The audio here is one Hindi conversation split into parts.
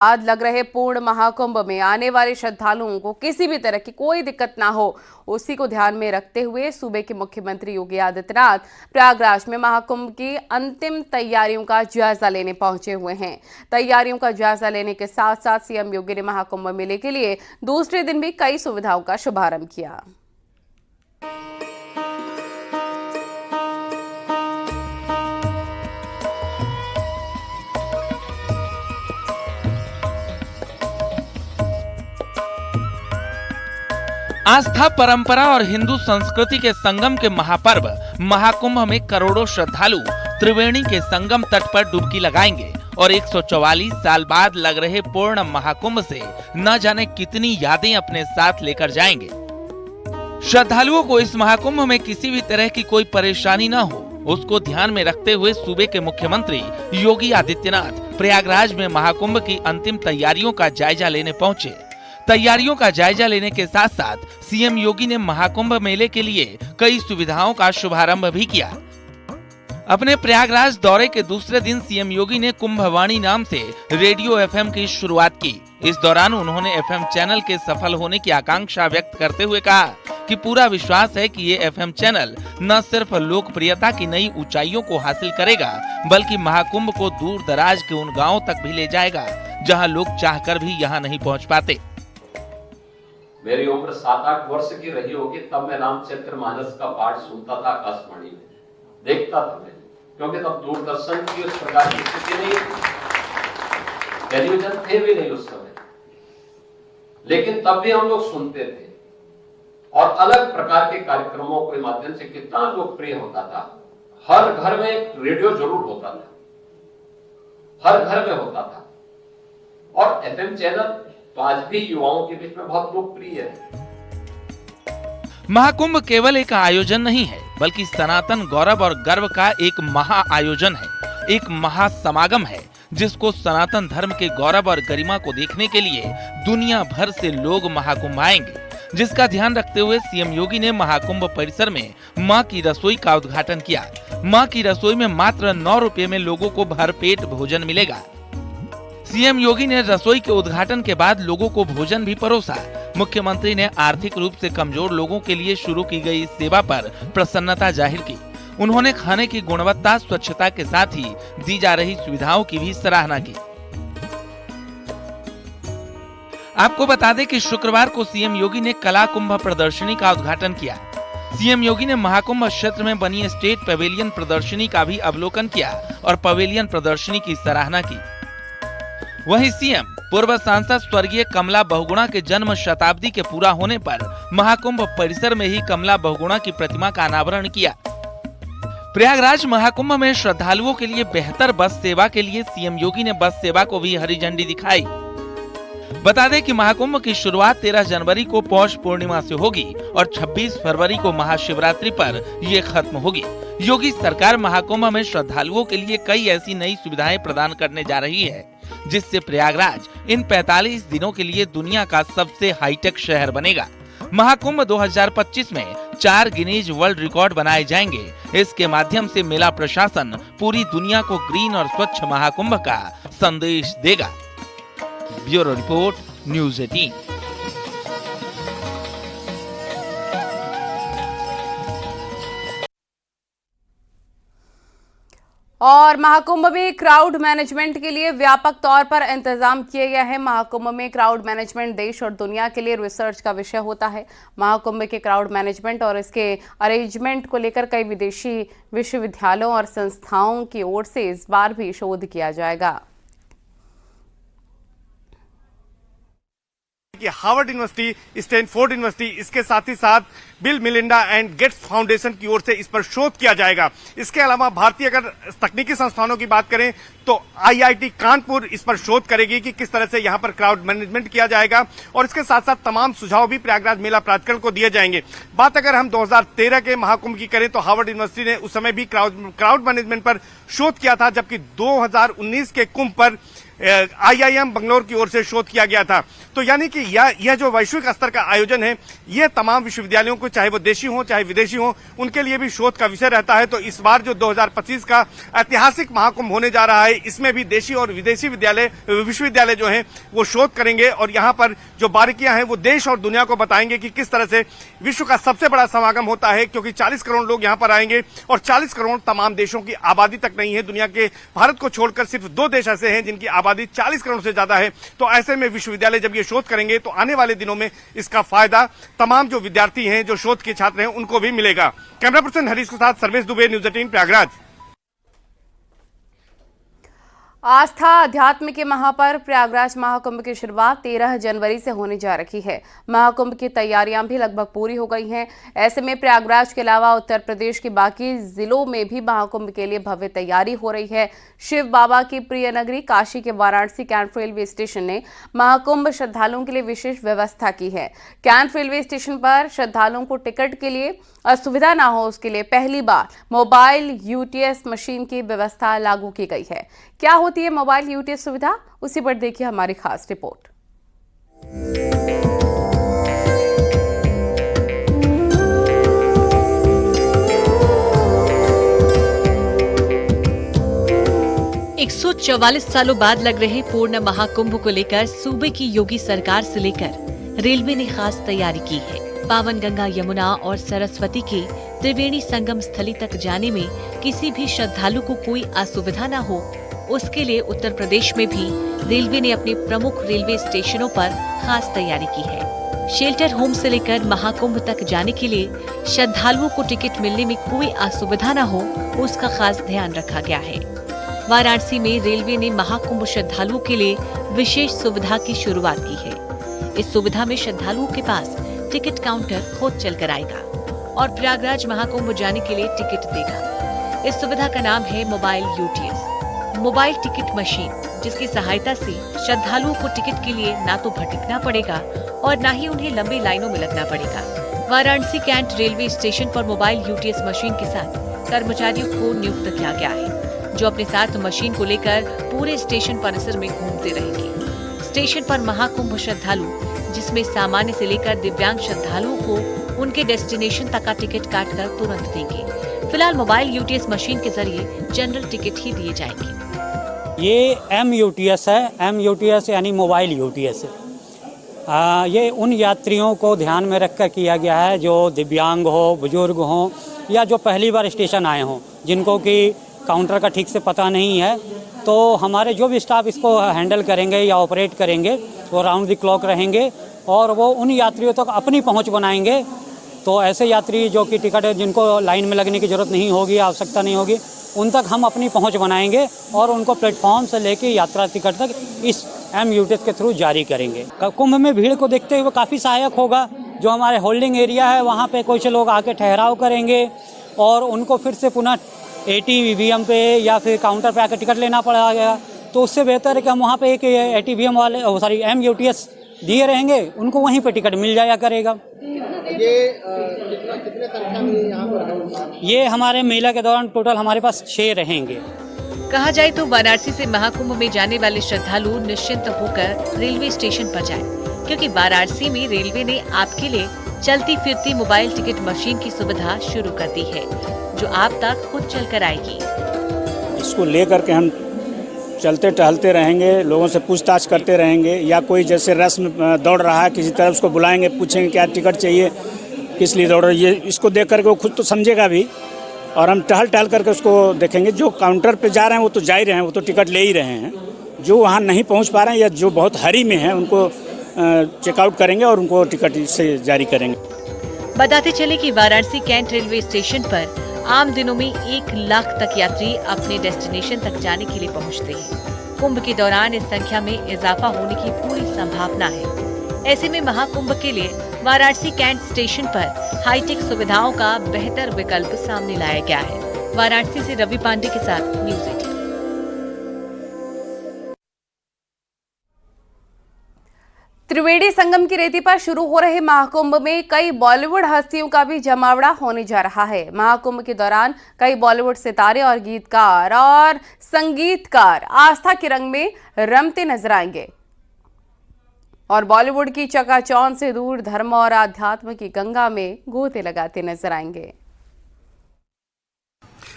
आज लग रहे पूर्ण महाकुंभ में आने वाले श्रद्धालुओं को किसी भी तरह की कोई दिक्कत ना हो, उसी को ध्यान में रखते हुए सूबे के मुख्यमंत्री योगी आदित्यनाथ प्रयागराज में महाकुंभ की अंतिम तैयारियों का जायजा लेने पहुंचे हुए हैं। तैयारियों का जायजा लेने के साथ साथ सीएम योगी ने महाकुंभ मेले के लिए दूसरे दिन भी कई सुविधाओं का शुभारंभ किया। आस्था, परंपरा और हिंदू संस्कृति के संगम के महापर्व महाकुंभ में करोड़ों श्रद्धालु त्रिवेणी के संगम तट पर डुबकी लगाएंगे और 144 साल बाद लग रहे पूर्ण महाकुंभ से न जाने कितनी यादें अपने साथ लेकर जाएंगे। श्रद्धालुओं को इस महाकुंभ में किसी भी तरह की कोई परेशानी न हो, उसको ध्यान में रखते हुए सूबे के मुख्यमंत्री योगी आदित्यनाथ प्रयागराज में महाकुंभ की अंतिम तैयारियों का जायजा लेने पहुंचे। तैयारियों का जायजा लेने के साथ साथ सीएम योगी ने महाकुंभ मेले के लिए कई सुविधाओं का शुभारंभ भी किया। अपने प्रयागराज दौरे के दूसरे दिन सीएम योगी ने कुंभवाणी नाम से रेडियो एफएम की शुरुआत की। इस दौरान उन्होंने एफएम चैनल के सफल होने की आकांक्षा व्यक्त करते हुए कहा कि पूरा विश्वास है कि ये एफएम चैनल न सिर्फ लोकप्रियता की नई ऊंचाइयों को हासिल करेगा, बल्कि महाकुंभ को दूर दराज के उन गाँव तक भी ले जाएगा जहाँ लोग चाहकर भी यहाँ नहीं पहुँच पाते। मेरी उम्र 7-8 वर्ष की रही होगी तब मैं रामचरितमानस का पाठ सुनता था, आकाशवाणी में देखता था मैं, क्योंकि तब दूरदर्शन की उस प्रकार की स्थिति नहीं थी, टेलीविजन थे भी नहीं उस समय, लेकिन तब भी हम लोग सुनते थे और अलग प्रकार के कार्यक्रमों के माध्यम से कितना लोकप्रिय होता था। हर घर में एक रेडियो जरूर होता था, हर घर में होता था, और एफएम चैनल तो आज भी युवाओं के बीच में बहुत लोकप्रिय है। महाकुंभ केवल एक आयोजन नहीं है, बल्कि सनातन गौरव और गर्व का एक महा आयोजन है, एक महासमागम है, जिसको सनातन धर्म के गौरव और गरिमा को देखने के लिए दुनिया भर से लोग महाकुंभ आएंगे, जिसका ध्यान रखते हुए सीएम योगी ने महाकुंभ परिसर में मां की रसोई का उद्घाटन किया। मां की रसोई में मात्र 9 रुपए में लोगों को भरपेट भोजन मिलेगा। सीएम योगी ने रसोई के उद्घाटन के बाद लोगों को भोजन भी परोसा। मुख्यमंत्री ने आर्थिक रूप से कमजोर लोगों के लिए शुरू की गई इस सेवा पर प्रसन्नता जाहिर की। उन्होंने खाने की गुणवत्ता, स्वच्छता के साथ ही दी जा रही सुविधाओं की भी सराहना की। आपको बता दें कि शुक्रवार को सीएम योगी ने कला कुंभ प्रदर्शनी का उद्घाटन किया। सीएम योगी ने महाकुंभ क्षेत्र में बनी स्टेट पवेलियन प्रदर्शनी का भी अवलोकन किया और पवेलियन प्रदर्शनी की सराहना की। वहीं सीएम पूर्व सांसद स्वर्गीय कमला बहुगुणा के जन्म शताब्दी के पूरा होने पर महाकुंभ परिसर में ही कमला बहुगुणा की प्रतिमा का अनावरण किया। प्रयागराज महाकुंभ में श्रद्धालुओं के लिए बेहतर बस सेवा के लिए सीएम योगी ने बस सेवा को भी हरी झंडी दिखाई। बता दें कि महाकुंभ की शुरुआत 13 जनवरी को पौष पूर्णिमा से होगी और 26 फरवरी को महाशिवरात्रि पर ये खत्म होगी। योगी सरकार महाकुंभ में श्रद्धालुओं के लिए कई ऐसी नई सुविधाएं प्रदान करने जा रही है, जिससे प्रयागराज इन 45 दिनों के लिए दुनिया का सबसे हाईटेक शहर बनेगा। महाकुंभ 2025 में 4 गिनीज वर्ल्ड रिकॉर्ड बनाए जाएंगे। इसके माध्यम से मेला प्रशासन पूरी दुनिया को ग्रीन और स्वच्छ महाकुंभ का संदेश देगा। Bureau report, news 18। और महाकुंभ में क्राउड मैनेजमेंट के लिए व्यापक तौर पर इंतजाम किए गए हैं। महाकुंभ में क्राउड मैनेजमेंट देश और दुनिया के लिए रिसर्च का विषय होता है। महाकुंभ के क्राउड मैनेजमेंट और इसके अरेंजमेंट को लेकर कई विदेशी विश्वविद्यालयों और संस्थाओं की ओर से इस बार भी शोध किया जाएगा। कि हार्वर्ड यूनिवर्सिटी, स्टैनफोर्ड यूनिवर्सिटी, इसके साथ ही साथ Bill Melinda and Gates Foundation की ओर से इस पर शोध किया जाएगा। इसके अलावा भारतीय अगर तकनीकी संस्थानों की बात करें तो आईआईटी कानपुर इस पर शोध करेगी कि किस तरह से यहां पर क्राउड मैनेजमेंट किया जाएगा, और इसके साथ साथ तमाम सुझाव भी प्रयागराज मेला प्राधिकरण को दिए जाएंगे। बात अगर हम 2013 के महाकुंभ की करें तो हार्वर्ड यूनिवर्सिटी ने उस समय भी क्राउड मैनेजमेंट पर शोध किया था, जबकि 2019 के कुंभ पर IIM बंगलौर की ओर से शोध किया गया था। तो यानी कि यह जो वैश्विक स्तर का आयोजन है, यह तमाम विश्वविद्यालयों को, चाहे वो देशी हो चाहे विदेशी हो, उनके लिए भी शोध का विषय रहता है। तो इस बार जो 2025 का ऐतिहासिक महाकुंभ होने जा रहा है, इसमें भी देशी और विदेशी विश्वविद्यालय जो हैं वो शोध करेंगे और यहाँ पर जो बारीकियां हैं वो देश और दुनिया को बताएंगे कि किस तरह से विश्व का सबसे बड़ा समागम होता है, क्योंकि 40 करोड़ लोग यहाँ पर आएंगे और 40 करोड़ तमाम देशों की आबादी तक नहीं है। दुनिया के भारत को छोड़कर सिर्फ 2 देश ऐसे हैं जिनकी आबादी 40 करोड़ से ज्यादा है। तो ऐसे में विश्वविद्यालय जब ये शोध करेंगे तो आने वाले दिनों में इसका फायदा तमाम जो विद्यार्थी हैं, जो शोध के छात्र हैं, उनको भी मिलेगा। कैमरा पर्सन हरीश के साथ सर्वेश दुबे, न्यूज़ 18 प्रयागराज। आस्था अध्यात्म के महापर्व प्रयागराज महाकुंभ की शुरुआत 13 जनवरी से होने जा रही है। महाकुंभ की तैयारियां भी लगभग पूरी हो गई हैं। ऐसे में प्रयागराज के अलावा उत्तर प्रदेश के बाकी जिलों में भी महाकुंभ के लिए भव्य तैयारी हो रही है। शिव बाबा की प्रिय नगरी काशी के वाराणसी कैंट रेलवे स्टेशन ने महाकुंभ श्रद्धालुओं के लिए विशेष व्यवस्था की है। कैंट रेलवे स्टेशन पर श्रद्धालुओं को टिकट के लिए असुविधा न हो, उसके लिए पहली बार मोबाइल UTS मशीन की व्यवस्था लागू की गई है। क्या होती है मोबाइल UTS सुविधा, उसी पर देखिए हमारी खास रिपोर्ट। एक 144 सालों बाद लग रहे पूर्ण महाकुंभ को लेकर सूबे की योगी सरकार से लेकर रेलवे ने खास तैयारी की है। पावन गंगा, यमुना और सरस्वती के त्रिवेणी संगम स्थली तक जाने में किसी भी श्रद्धालु को कोई असुविधा न हो, उसके लिए उत्तर प्रदेश में भी रेलवे ने अपने प्रमुख रेलवे स्टेशनों पर खास तैयारी की है। शेल्टर होम से लेकर महाकुंभ तक जाने के लिए श्रद्धालुओं को टिकट मिलने में कोई असुविधा न हो, उसका खास ध्यान रखा गया है। वाराणसी में रेलवे ने महाकुंभ श्रद्धालुओं के लिए विशेष सुविधा की शुरुआत की है। इस सुविधा में श्रद्धालुओं के पास टिकट काउंटर खुद चलकर आएगा और प्रयागराज महाकुंभ जाने के लिए टिकट देगा। इस सुविधा का नाम है mobile UTS, mobile ticket machine, जिसकी सहायता से श्रद्धालुओं को टिकट के लिए ना तो भटकना पड़ेगा और ना ही उन्हें लंबी लाइनों में लगना पड़ेगा। वाराणसी कैंट रेलवे स्टेशन पर मोबाइल UTS मशीन के साथ कर्मचारियों को नियुक्त किया गया है, जो अपने साथ मशीन को लेकर पूरे स्टेशन परिसर में घूमते रहेंगे। स्टेशन पर महाकुंभ श्रद्धालु, जिसमें सामान्य से लेकर दिव्यांग श्रद्धालुओं को उनके डेस्टिनेशन तक का टिकट काटकर तुरंत देंगे। फिलहाल मोबाइल UTS मशीन के जरिए जनरल टिकट ही दिए जाएंगे। ये MUTS है। MUTS यानी मोबाइल UTS है। ये उन यात्रियों को ध्यान में रखकर किया गया है जो दिव्यांग हो, बुजुर्ग हो या जो पहली बार स्टेशन आए हों, जिनको कि काउंटर का ठीक से पता नहीं है। तो हमारे जो भी स्टाफ इसको हैंडल करेंगे या ऑपरेट करेंगे वो राउंड द क्लॉक रहेंगे और वो उन यात्रियों तक अपनी पहुंच बनाएंगे। तो ऐसे यात्री जो कि टिकट जिनको लाइन में लगने की ज़रूरत नहीं होगी, आवश्यकता नहीं होगी, उन तक हम अपनी पहुंच बनाएंगे और उनको प्लेटफॉर्म से लेके यात्रा टिकट तक इस MUTS के थ्रू जारी करेंगे। कुंभ में भीड़ को देखते हुए काफ़ी सहायक होगा। जो हमारे होल्डिंग एरिया है वहाँ पे कुछ लोग आके ठहराव करेंगे और उनको फिर से पुनः ATVM पे या फिर काउंटर पे आकर टिकट लेना पड़ेगा। तो उससे बेहतर है कि हम वहाँ पे एक ATVM वाले MUTS दिए रहेंगे, उनको वहीं पे टिकट मिल जाया करेगा। कितने संख्या में यहाँ पर है? ये हमारे मेला के दौरान टोटल हमारे पास 6 रहेंगे। कहा जाए तो वाराणसी से महाकुंभ में जाने वाले श्रद्धालु निश्चिंत होकर रेलवे स्टेशन पर जाएं, क्योंकि वाराणसी में रेलवे ने आपके लिए चलती फिरती मोबाइल टिकट मशीन की सुविधा शुरू कर दी है, जो आप तक खुद चलकर आएगी। इसको लेकर के हम चलते टहलते रहेंगे, लोगों से पूछताछ करते रहेंगे, या कोई जैसे रस में दौड़ रहा है किसी तरफ, उसको बुलाएंगे, पूछेंगे क्या टिकट चाहिए, किस लिए दौड़ रही है। इसको देख करके वो खुद तो समझेगा भी और हम टहल टहल करके उसको देखेंगे। जो काउंटर पे जा रहे हैं वो तो जा ही रहे हैं, वो तो टिकट ले ही रहे हैं। जो वहाँ नहीं पहुँच पा रहे हैं या जो बहुत हरी में हैं उनको चेकआउट करेंगे और उनको टिकट से जारी करेंगे। बताते चले कि वाराणसी कैंट रेलवे स्टेशन पर आम दिनों में 1 लाख तक यात्री अपने डेस्टिनेशन तक जाने के लिए पहुंचते हैं। कुंभ के दौरान इस संख्या में इजाफा होने की पूरी संभावना है। ऐसे में महाकुंभ के लिए वाराणसी कैंट स्टेशन पर हाईटेक सुविधाओं का बेहतर विकल्प सामने लाया गया है। वाराणसी से रवि पांडे के साथ न्यूज़ 18। त्रिवेणी संगम की रेती पर शुरू हो रहे महाकुंभ में कई बॉलीवुड हस्तियों का भी जमावड़ा होने जा रहा है। महाकुंभ के दौरान कई बॉलीवुड सितारे और गीतकार और संगीतकार आस्था के रंग में रमते नजर आएंगे और बॉलीवुड की चकाचौंध से दूर धर्म और आध्यात्म की गंगा में गोते लगाते नजर आएंगे।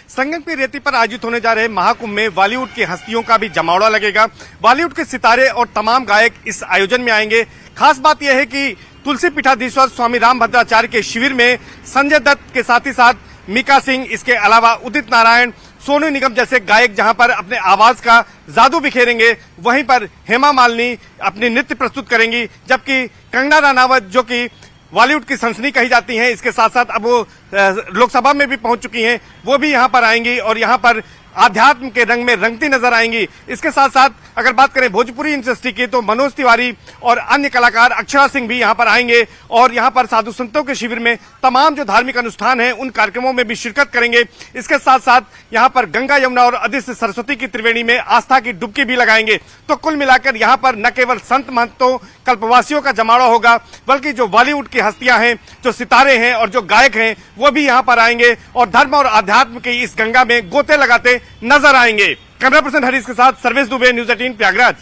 संगम की रेती पर आयोजित होने जा रहे महाकुंभ में बॉलीवुड की हस्तियों का भी जमावड़ा लगेगा। बॉलीवुड के सितारे और तमाम गायक इस आयोजन में आएंगे। खास बात यह है कि तुलसी पीठाधीश्वर स्वामी रामभद्राचार्य के शिविर में संजय दत्त के साथ ही साथ मीका सिंह, इसके अलावा उदित नारायण, सोनू निगम जैसे गायक जहां पर अपने आवाज का जादू बिखेरेंगे, वहीं पर हेमा मालिनी अपनी नृत्य प्रस्तुत करेंगी, जबकि कंगना रनावत जो कि बॉलीवुड की सनसनी कही जाती हैं, इसके साथ साथ अब वो लोकसभा में भी पहुंच चुकी हैं, वो भी यहां पर आएंगी और यहां पर आध्यात्म के रंग में रंगती नजर आएंगी। इसके साथ साथ अगर बात करें भोजपुरी इंडस्ट्री की तो मनोज तिवारी और अन्य कलाकार अक्षरा सिंह भी यहां पर आएंगे और यहां पर साधु संतों के शिविर में तमाम जो धार्मिक अनुष्ठान हैं उन कार्यक्रमों में भी शिरकत करेंगे। इसके साथ साथ यहां पर गंगा, यमुना और अदृश्य सरस्वती की त्रिवेणी में आस्था की डुबकी भी लगाएंगे। तो कुल मिलाकर यहां पर न केवल संत महंतों, कल्पवासियों का जमावड़ा होगा, बल्कि जो बॉलीवुड की हस्तियां हैं, जो सितारे हैं और जो गायक हैं, वो भी यहां पर आएंगे और धर्म और आध्यात्म की इस गंगा में गोते लगाते नजर आएंगे। कैमरा पर्सन हरीश के साथ सर्वेश दुबे, न्यूज़ 18 प्रयागराज।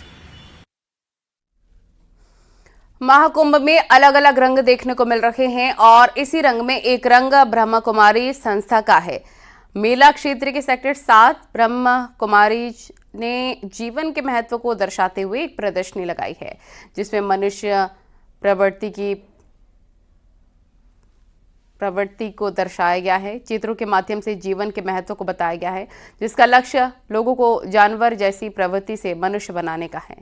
महाकुंभ में अलग अलग रंग देखने को मिल रहे हैं और इसी रंग में एक रंग ब्रह्म कुमारी संस्था का है। मेला क्षेत्र के सेक्टर 7 ब्रह्म कुमारी ने जीवन के महत्व को दर्शाते हुए एक प्रदर्शनी लगाई है, जिसमें मनुष्य प्रवृत्ति को दर्शाया गया है। चित्रों के माध्यम से जीवन के महत्व को बताया गया है, जिसका लक्ष्य लोगों को जानवर जैसी प्रवृत्ति से मनुष्य बनाने का है।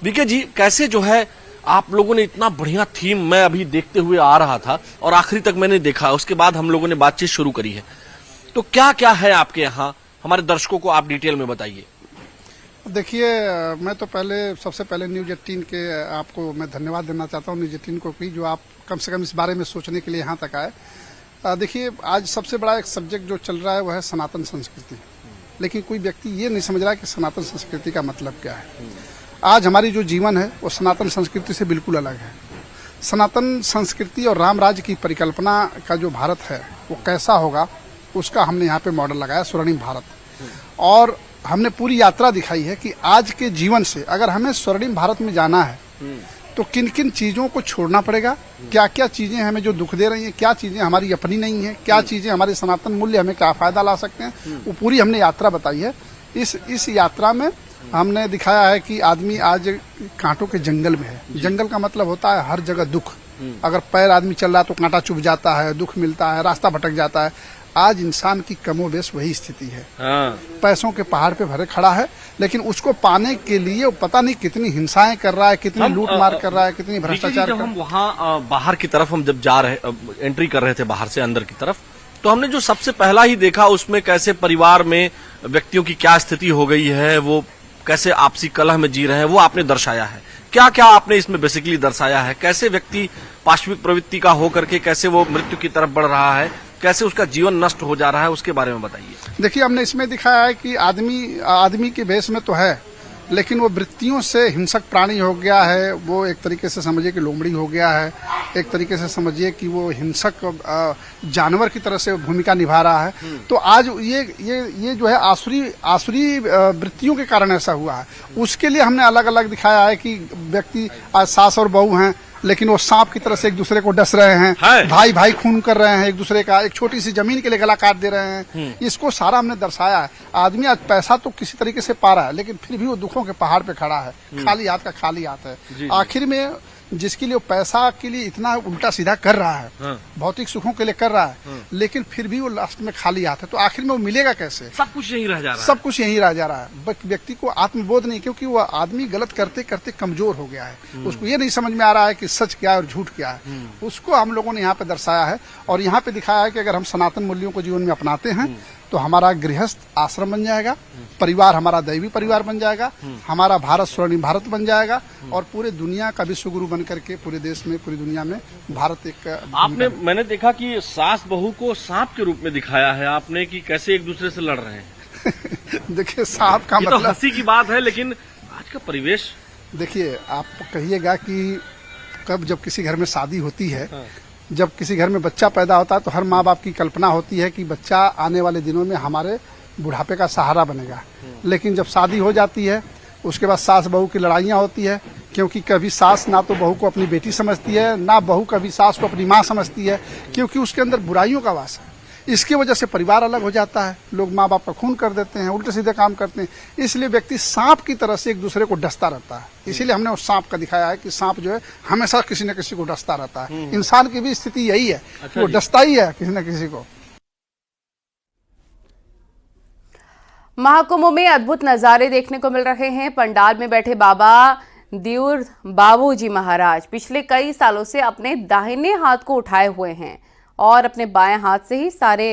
विके जी, कैसे जो है आप लोगों ने इतना बढ़िया थीम मैं अभी देखते हुए आ रहा था और आखिरी तक मैंने देखा, उसके बाद हम लोगों ने बातचीत शुरू करी है, तो क्या क्या है आपके यहाँ, हमारे दर्शकों को आप डिटेल में बताइए। देखिए, मैं तो सबसे पहले न्यूज़ 18 के आपको मैं धन्यवाद देना चाहता हूँ, न्यूज़ 18 को कि जो आप कम से कम इस बारे में सोचने के लिए यहाँ तक आए। देखिए, आज सबसे बड़ा एक सब्जेक्ट जो चल रहा है वो है सनातन संस्कृति, लेकिन कोई व्यक्ति ये नहीं समझ रहा है कि सनातन संस्कृति का मतलब क्या है। आज हमारी जो जीवन है वो सनातन संस्कृति से बिल्कुल अलग है। सनातन संस्कृति और राम राज्य की परिकल्पना का जो भारत है वो कैसा होगा, उसका हमने यहाँ पे मॉडल लगाया, स्वर्णिम भारत। और हमने पूरी यात्रा दिखाई है कि आज के जीवन से अगर हमें स्वर्णिम भारत में जाना है तो किन किन चीजों को छोड़ना पड़ेगा, क्या क्या चीजें हमें जो दुख दे रही हैं, क्या चीजें हमारी अपनी नहीं है, क्या चीजें हमारे सनातन मूल्य हमें क्या फायदा ला सकते हैं, वो पूरी हमने यात्रा बताई है। इस यात्रा में हमने दिखाया है कि आदमी आज कांटों के जंगल में है। जंगल का मतलब होता है हर जगह दुख। अगर पैर आदमी चल रहा है तो कांटा चुभ जाता है, दुख मिलता है, रास्ता भटक जाता है। आज इंसान की कमोबेश वही स्थिति है। पैसों के पहाड़ पे भरे खड़ा है, लेकिन उसको पाने के लिए वो पता नहीं कितनी हिंसाएं कर रहा है, कितनी लूट मार कर रहा है, कितनी भ्रष्टाचार। जब हम वहाँ बाहर की तरफ हम जब एंट्री कर रहे थे बाहर से अंदर की तरफ, तो हमने जो सबसे पहला ही देखा उसमें कैसे परिवार में व्यक्तियों की क्या स्थिति हो गई है, वो कैसे आपसी कलह में जी रहे हैं, वो आपने दर्शाया है। क्या क्या आपने इसमें बेसिकली दर्शाया है, कैसे व्यक्ति पाश्विक प्रवृत्ति का होकर के कैसे वो मृत्यु की तरफ बढ़ रहा है, कैसे उसका जीवन नष्ट हो जा रहा है, उसके बारे में बताइए। देखिए, हमने इसमें दिखाया है कि आदमी के भेष में तो है, लेकिन वो वृत्तियों से हिंसक प्राणी हो गया है। वो एक तरीके से समझिए कि लोमड़ी हो गया है, एक तरीके से समझिए कि वो हिंसक जानवर की तरह से भूमिका निभा रहा है। तो आज ये जो है आसुरी वृत्तियों के कारण ऐसा हुआ है। उसके लिए हमने अलग अलग दिखाया है कि व्यक्ति आज सास और बहू हैं, लेकिन वो सांप की तरह से एक दूसरे को डस रहे हैं, भाई भाई खून कर रहे हैं एक दूसरे का, एक छोटी सी जमीन के लिए गला काट दे रहे हैं। इसको सारा हमने दर्शाया है। आदमी आज पैसा तो किसी तरीके से पा रहा है, लेकिन फिर भी वो दुखों के पहाड़ पे खड़ा है, खाली हाथ का खाली हाथ है। आखिर में जिसके लिए पैसा के लिए इतना उल्टा सीधा कर रहा है, भौतिक सुखों के लिए कर रहा है, लेकिन फिर भी वो लास्ट में खाली हाथ है, तो आखिर में वो मिलेगा कैसे? सब कुछ यहीं रह जा रहा है। सब कुछ यहीं रह जा रहा है। बट व्यक्ति को आत्मबोध नहीं, क्योंकि वो आदमी गलत करते करते कमजोर हो गया है। उसको ये नहीं समझ में आ रहा है कि सच क्या है और झूठ क्या है। उसको हम लोगों ने यहाँ पे दर्शाया है और यहाँ पे दिखाया है कि अगर हम सनातन मूल्यों को जीवन में अपनाते हैं तो हमारा गृहस्थ आश्रम बन जाएगा, परिवार हमारा दैवी परिवार बन जाएगा, हमारा भारत स्वर्णिम भारत बन जाएगा और पूरे दुनिया का विश्व गुरु बन करके पूरे देश में, पूरी दुनिया में भारत एक। मैंने देखा कि सास बहू को सांप के रूप में दिखाया है आपने कि कैसे एक दूसरे से लड़ रहे हैं। देखिए, सांप का मतलब तो हंसी की बात है, लेकिन आज का परिवेश? देखिए, आप कहिएगा कि कब जब किसी घर में शादी होती है, जब किसी घर में बच्चा पैदा होता है तो हर माँ बाप की कल्पना होती है कि बच्चा आने वाले दिनों में हमारे बुढ़ापे का सहारा बनेगा। लेकिन जब शादी हो जाती है उसके बाद सास बहू की लड़ाइयाँ होती है, क्योंकि कभी सास ना तो बहू को अपनी बेटी समझती है, ना बहू कभी सास को अपनी माँ समझती है, क्योंकि उसके अंदर बुराइयों का वास है। इसकी वजह से परिवार अलग हो जाता है, लोग माँ बाप का खून कर देते हैं, उल्टे सीधे काम करते हैं। इसलिए व्यक्ति सांप की तरह से एक दूसरे को डसता रहता है। इसीलिए हमने उस सांप का दिखाया है कि सांप जो है हमेशा किसी न किसी को डसता रहता है। इंसान की भी स्थिति यही है, वो डसता ही है किसी न किसी को। महाकुंभ में अद्भुत नजारे देखने को मिल रहे हैं। पंडाल में बैठे बाबा दिउर बाबूजी महाराज पिछले कई सालों से अपने दाहिने हाथ को उठाए हुए हैं और अपने बाएं हाथ से ही सारे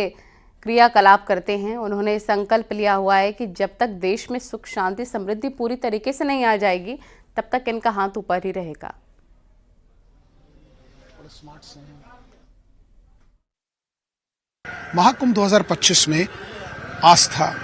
क्रियाकलाप करते हैं। उन्होंने संकल्प लिया हुआ है कि जब तक देश में सुख शांति समृद्धि पूरी तरीके से नहीं आ जाएगी तब तक इनका हाथ ऊपर ही रहेगा। महाकुंभ 2025 में आस्था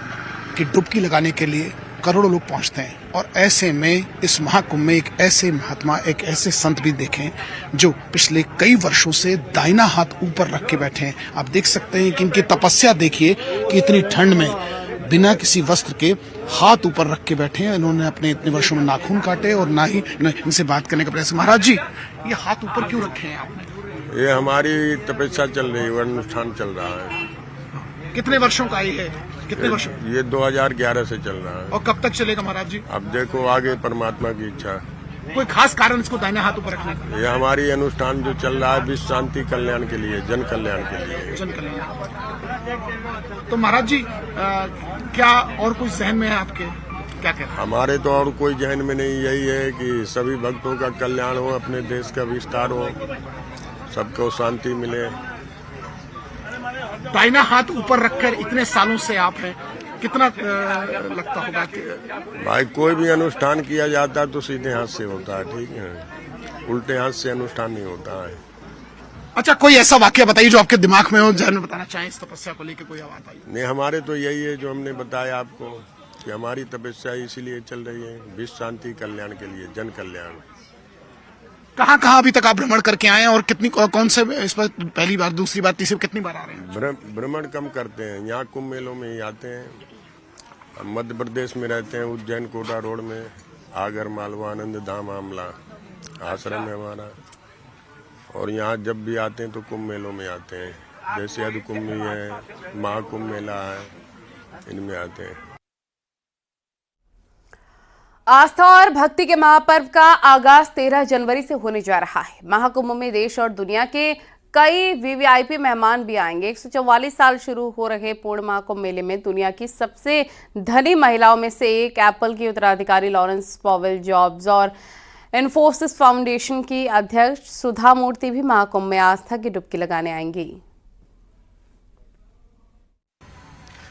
की डुबकी लगाने के लिए करोड़ों लोग पहुंचते हैं और ऐसे में इस महाकुंभ में एक ऐसे महात्मा, एक ऐसे संत भी देखें जो पिछले कई वर्षों से दाहिना हाथ ऊपर रख के बैठे हैं। आप देख सकते हैं कि इनकी तपस्या देखिए कि इतनी ठंड में बिना किसी वस्त्र के हाथ ऊपर रख के बैठे हैं। इन्होंने अपने इतने वर्षों में नाखून काटे और ना ही इनसे बात करने का प्रयास। महाराज जी, ये हाथ ऊपर क्यों रखे हैं आपने? ये हमारी तपस्या चल रही है, अनुष्ठान चल रहा है। कितने वर्षों का ये है? कितने वर्ष? ये 2011 से चल रहा है। और कब तक चलेगा महाराज जी? अब देखो आगे परमात्मा की इच्छा। कोई खास कारण इसको दाहिने हाथ ऊपर रखने का? ये हमारी अनुष्ठान जो चल रहा है विश्व शांति कल्याण के लिए, जन कल्याण के लिए। जन कल्याण। तो महाराज जी क्या और कोई जहन में है आपके? क्या कहते हैं? हमारे तो और कोई जहन में नहीं, यही है कि सभी भक्तों का कल्याण हो, अपने देश का विस्तार हो, सबको शांति मिले। दाहिना हाथ ऊपर रखकर इतने सालों से आप हैं, कितना लगता होगा कि भाई कोई भी अनुष्ठान किया जाता है तो सीधे हाथ से होता है, ठीक है, उल्टे हाथ से अनुष्ठान नहीं होता है। अच्छा, कोई ऐसा वाक्य बताइए जो आपके दिमाग में हो, जहन में बताना चाहें इस तपस्या को लेकर, कोई आवाज आई? नहीं, हमारे तो यही है जो हमने बताया आपको कि हमारी तपस्या इसीलिए चल रही है विश्व शांति कल्याण के लिए, जन कल्याण। कहाँ कहाँ अभी तक आप भ्रमण करके आए हैं और कितनी कौन से इस पर पहली बार, दूसरी बार, तीसरी कितनी बार आ रहे हैं? भ्रमण कम करते हैं, यहाँ कुंभ मेलों में ही आते हैं। हम मध्य प्रदेश में रहते हैं, उज्जैन कोटा रोड में आगर मालवा आनंद धाम आमला आश्रम है हमारा, और यहाँ जब भी आते हैं तो कुंभ मेलों में आते हैं। जैसे अध कुंभ है, महाकुंभ मेला है, इनमें आते हैं। आस्था और भक्ति के महापर्व का आगाज 13 जनवरी से होने जा रहा है। महाकुंभ में देश और दुनिया के कई वीवीआईपी मेहमान भी आएंगे। 144 साल शुरू हो रहे पूर्ण महाकुंभ मेले में दुनिया की सबसे धनी महिलाओं में से एक एप्पल की उत्तराधिकारी लॉरेंस पॉवेल जॉब्स और इन्फोसिस फाउंडेशन की अध्यक्ष सुधा मूर्ति भी महाकुंभ में आस्था की डुबकी लगाने आएंगी।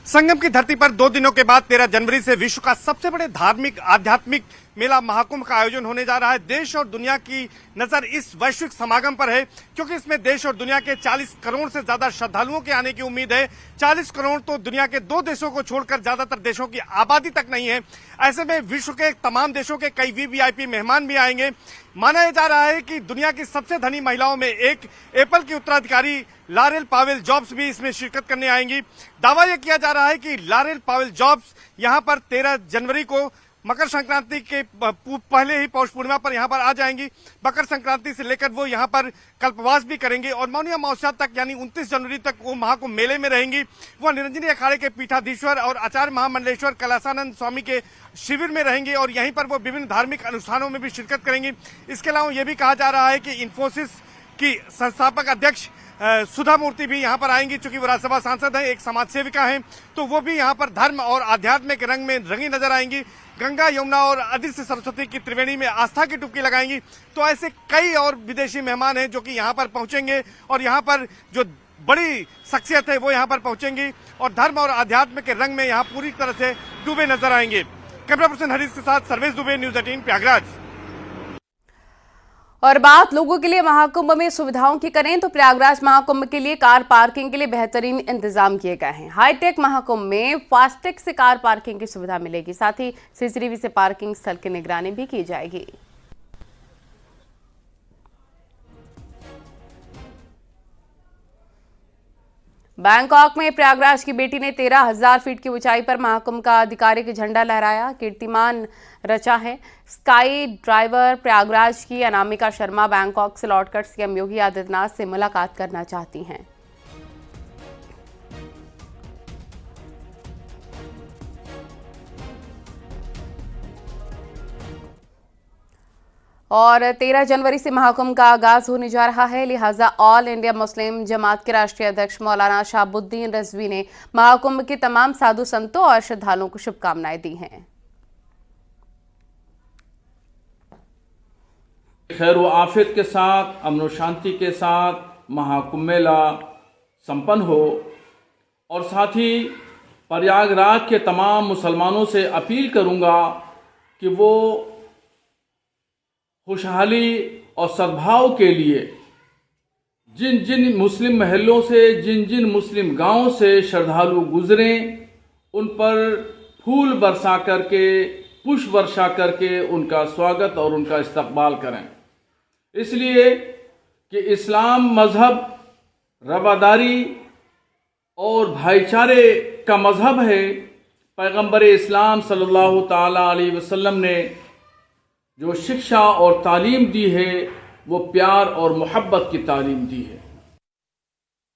संगम की धरती पर 2 दिनों के बाद 13 जनवरी से विश्व का सबसे बड़े धार्मिक आध्यात्मिक मेला महाकुंभ का आयोजन होने जा रहा है। देश और दुनिया की नजर इस वैश्विक समागम पर है, क्योंकि इसमें देश और दुनिया के 40 करोड़ से ज्यादा श्रद्धालुओं के आने की उम्मीद है। 40 करोड़ तो दुनिया के 2 देशों को छोड़कर ज्यादातर देशों की आबादी तक नहीं है। ऐसे में विश्व के तमाम देशों के कई वीवीआईपी मेहमान भी आएंगे। माना जा रहा है कि दुनिया की सबसे धनी महिलाओं में एक एप्पल की उत्तराधिकारी लॉरेल पॉवेल जॉब्स भी इसमें शिरकत करने आएंगी। दावा यह किया जा रहा है कि लॉरेल पॉवेल जॉब्स यहां पर 13 जनवरी को मकर संक्रांति के पहले ही पौष पूर्णिमा पर यहां पर आ जाएंगी। मकर संक्रांति से लेकर वो यहां पर कल्पवास भी करेंगे और मौनी अमावस्या तक यानी 29 जनवरी तक वो महाकुंभ मेले में रहेंगी। वो निरंजनी अखाड़े के पीठाधीश्वर और आचार्य महामंडलेश्वर कैलासानंद स्वामी के शिविर में रहेंगे और यहीं पर वो विभिन्न धार्मिक अनुष्ठानों में भी शिरकत करेंगी। इसके अलावा यह भी कहा जा रहा है कि इन्फोसिस की संस्थापक अध्यक्ष सुधा मूर्ति भी यहां पर आएंगी। चूंकि वो राज्यसभा सांसद हैं, एक समाज सेविका हैं, तो वो भी यहां पर धर्म और आध्यात्म के रंग में रंगी नजर आएंगी। गंगा, यमुना और अदृश्य सरस्वती की त्रिवेणी में आस्था की डुबकी लगाएंगी। तो ऐसे कई और विदेशी मेहमान हैं जो कि यहां पर पहुंचेंगे और यहां पर जो बड़ी शख्सियत है वो यहां पर पहुंचेंगी और धर्म और आध्यात्म के रंग में यहां पूरी तरह से डूबे नजर आएंगे। कैमरा पर्सन हरीश के साथ सर्वेश दुबे, न्यूज 18 प्रयागराज। और बात लोगों के लिए महाकुंभ में सुविधाओं की करें तो प्रयागराज महाकुंभ के लिए कार पार्किंग के लिए बेहतरीन इंतजाम किए गए हैं। हाईटेक महाकुंभ में फास्टैग से कार पार्किंग की सुविधा मिलेगी, साथ ही सीसीटीवी से पार्किंग स्थल की निगरानी भी की जाएगी। बैंकॉक में प्रयागराज की बेटी ने 13,000 फीट की ऊंचाई पर महाकुंभ का आधिकारिक झंडा लहराया, कीर्तिमान रचा है। स्काई ड्राइवर प्रयागराज की अनामिका शर्मा बैंकॉक से लौटकर सीएम योगी आदित्यनाथ से मुलाकात करना चाहती हैं। और 13 जनवरी से महाकुंभ का आगाज होने जा रहा है, लिहाजा ऑल इंडिया मुस्लिम जमात के राष्ट्रीय अध्यक्ष मौलाना शहाबुद्दीन रिजवी ने महाकुंभ के तमाम साधु संतों और श्रद्धालुओं को शुभकामनाएं दी हैं। खैर व आफियत के साथ, अमन शांति के साथ महाकुंभ मेला संपन्न हो और साथ ही प्रयागराज के तमाम मुसलमानों से अपील करूंगा कि वो खुशहाली और सद्भाव के लिए जिन जिन मुस्लिम महलों से, जिन जिन मुस्लिम गांवों से श्रद्धालु गुजरें, उन पर फूल बरसा करके, पुष्प वर्षा करके उनका स्वागत और उनका इस्तकबाल करें। इसलिए कि इस्लाम मजहब रवादारी और भाईचारे का मजहब है। पैगंबर इस्लाम सल्लल्लाहु ताला अलैहि वसल्लम ने जो शिक्षा और तालीम दी है वो प्यार और मोहब्बत की तालीम दी है।